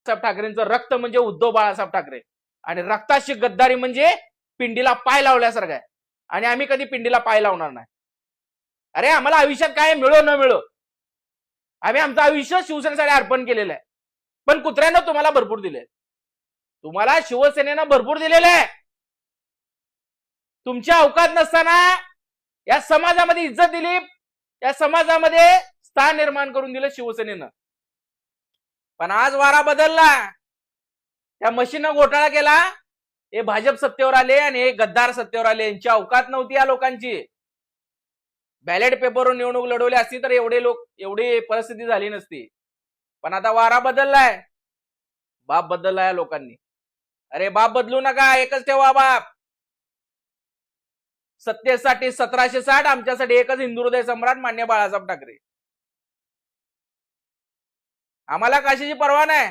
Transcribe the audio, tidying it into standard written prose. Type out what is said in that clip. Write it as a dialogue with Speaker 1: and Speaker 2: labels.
Speaker 1: बाळासाहेब ठाकरेंचं रक्त म्हणजे उद्धव बाळासाहेब ठाकरे आणि रक्ताची गद्दारी म्हणजे पिंडीला पाय लावल्यासारखं आहे आणि आम्ही कधी पिंडीला पाय लावणार नाही. अरे आम्हाला आयुष्यात काय मिळो न मिळो आम्ही आमचं आयुष्य शिवसेनेसाठी अर्पण केलेलं आहे. पण कुत्र्यानं तुम्हाला भरपूर दिले, तुम्हाला शिवसेनेनं भरपूर दिलेलं आहे. तुमच्या अवकात नसताना या समाजामध्ये इज्जत दिली, या समाजामध्ये स्थान निर्माण करून दिलं शिवसेनेनं. पण आज वारा बदलला, त्या मशीनं घोटाळा केला, हे भाजप सत्तेवर आले आणि हे गद्दार सत्तेवर आले. यांची अवकात नव्हती या लोकांची. बॅलेट पेपरवर निवडणूक लढवली असती तर एवढी परिस्थिती झाली नसती. पण आता वारा बदललाय, बाप बदललाय लोकांनी. अरे बाप बदलू नका, एकच ठेवा बाप. सत्तेसाठी 1760, आमच्यासाठी एकच हिंदू हृदय सम्राट मान्य बाळासाहेब ठाकरे. आम्हाला कशाची पर्वा नाही.